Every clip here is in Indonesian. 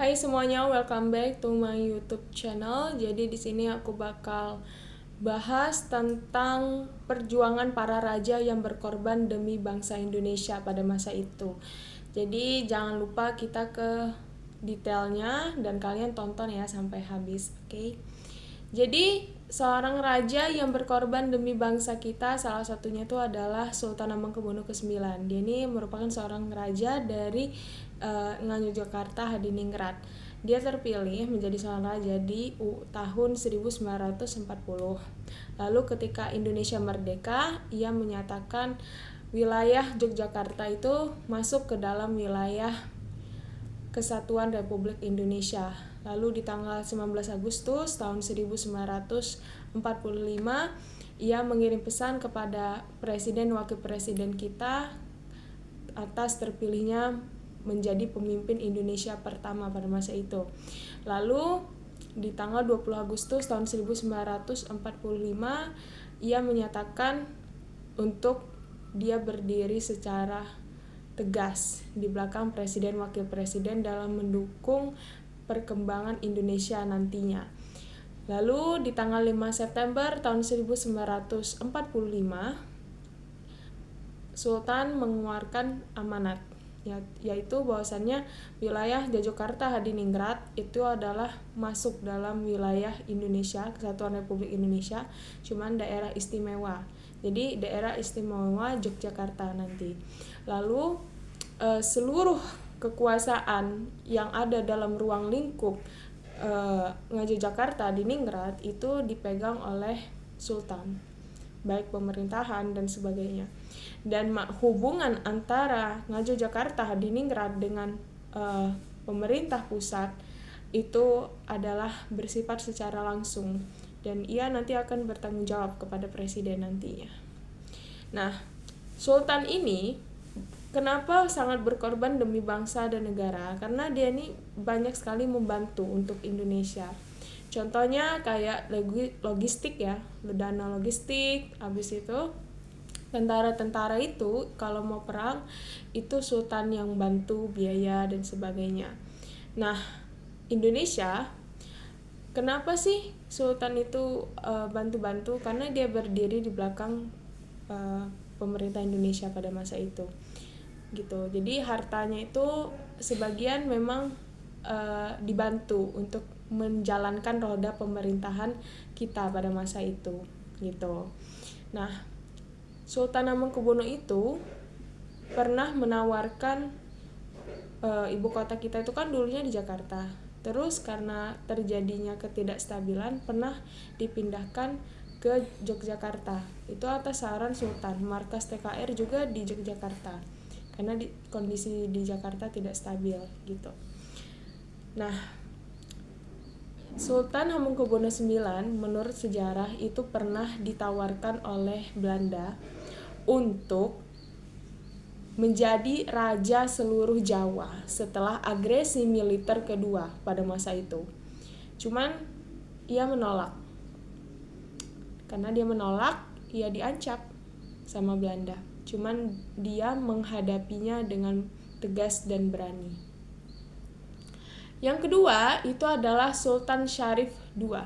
Hai semuanya, welcome back to my YouTube channel. Jadi di sini aku bakal bahas tentang perjuangan para raja yang berkorban demi bangsa Indonesia pada masa itu. Jadi jangan lupa kita ke detailnya dan kalian tonton ya sampai habis, oke? Jadi seorang raja yang berkorban demi bangsa kita, salah satunya itu adalah Sultan Hamengkubuwono ke-9. Dia ini merupakan seorang raja dari Ngayogyakarta Hadiningrat. Dia terpilih menjadi seorang raja di tahun 1940. Lalu ketika Indonesia merdeka, ia menyatakan wilayah Yogyakarta itu masuk ke dalam wilayah Kesatuan Republik Indonesia. Lalu di tanggal 19 Agustus tahun 1945, ia mengirim pesan kepada Presiden Wakil Presiden kita atas terpilihnya menjadi pemimpin Indonesia pertama pada masa itu. Lalu di tanggal 20 Agustus tahun 1945, ia menyatakan untuk dia berdiri secara tegas di belakang Presiden Wakil Presiden dalam mendukung perkembangan Indonesia nantinya. Lalu di tanggal 5 September tahun 1945, Sultan mengeluarkan amanat yaitu bahwasannya wilayah Yogyakarta Hadiningrat itu adalah masuk dalam wilayah Indonesia, Kesatuan Republik Indonesia, cuman daerah istimewa. Jadi daerah istimewa Yogyakarta nanti. Lalu seluruh kekuasaan yang ada dalam ruang lingkup Ngayogyakarta Hadiningrat itu dipegang oleh Sultan, baik pemerintahan dan sebagainya. Dan hubungan antara Ngayogyakarta Hadiningrat dengan pemerintah pusat itu adalah bersifat secara langsung, dan ia nanti akan bertanggung jawab kepada presiden nantinya. Nah, Sultan ini kenapa sangat berkorban demi bangsa dan negara? Karena dia ini banyak sekali membantu untuk Indonesia. Contohnya kayak logistik ya, dana logistik, habis itu tentara-tentara itu kalau mau perang itu Sultan yang bantu biaya dan sebagainya. Nah, Indonesia kenapa sih Sultan itu bantu-bantu? Karena dia berdiri di belakang pemerintah Indonesia pada masa itu. Gitu. Jadi hartanya itu sebagian memang dibantu untuk menjalankan roda pemerintahan kita pada masa itu, gitu. Nah, Sultan Hamengkubuwono itu pernah menawarkan ibu kota kita itu kan dulunya di Jakarta. Terus karena terjadinya ketidakstabilan pernah dipindahkan ke Yogyakarta. Itu atas saran Sultan. Markas TKR juga di Yogyakarta. Karena kondisi di Jakarta tidak stabil gitu. Nah, Sultan Hamengkubuwono IX menurut sejarah itu pernah ditawarkan oleh Belanda untuk menjadi raja seluruh Jawa setelah agresi militer kedua pada masa itu. Cuman ia menolak. Karena dia menolak, ia diancam sama Belanda. Cuman dia menghadapinya dengan tegas dan berani. Yang kedua itu adalah Sultan Syarif II.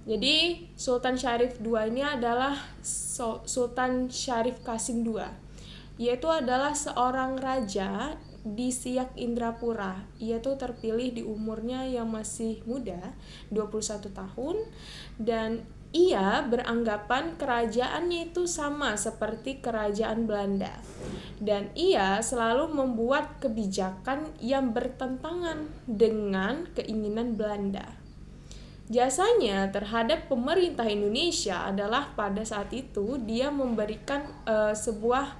Jadi Sultan Syarif II ini adalah Sultan Syarif Qasim II. Ia itu adalah seorang raja di Siak Indrapura. Ia tuh terpilih di umurnya yang masih muda, 21 tahun, dan ia beranggapan kerajaannya itu sama seperti kerajaan Belanda. Dan ia selalu membuat kebijakan yang bertentangan dengan keinginan Belanda. Jasanya terhadap pemerintah Indonesia adalah pada saat itu dia memberikan sebuah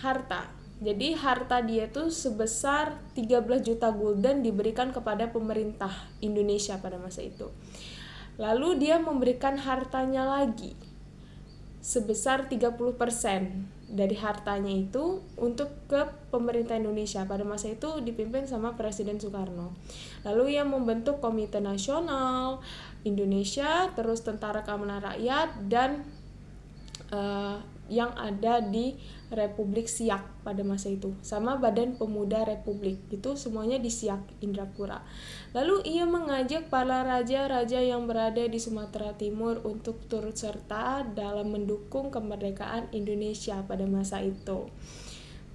harta. Jadi harta dia itu sebesar 13 juta gulden diberikan kepada pemerintah Indonesia pada masa itu. Lalu dia memberikan hartanya lagi sebesar 30% dari hartanya itu untuk ke pemerintah Indonesia. Pada masa itu dipimpin sama Presiden Soekarno. Lalu ia membentuk Komite Nasional Indonesia, terus Tentara Keamanan Rakyat, dan yang ada di Republik Siak pada masa itu, sama Badan Pemuda Republik, itu semuanya di Siak, Indrapura. Lalu ia mengajak para raja-raja yang berada di Sumatera Timur untuk turut serta dalam mendukung kemerdekaan Indonesia pada masa itu.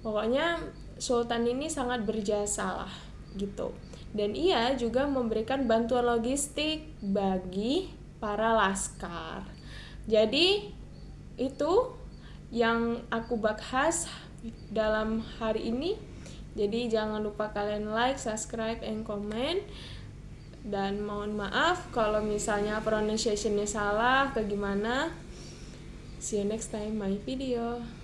Pokoknya Sultan ini sangat berjasa lah gitu. Dan ia juga memberikan bantuan logistik bagi para laskar. Jadi itu yang aku bahas dalam hari ini. Jadi jangan lupa kalian like, subscribe, and comment. Dan mohon maaf kalau misalnya pronunciation-nya salah atau gimana. See you next time my video.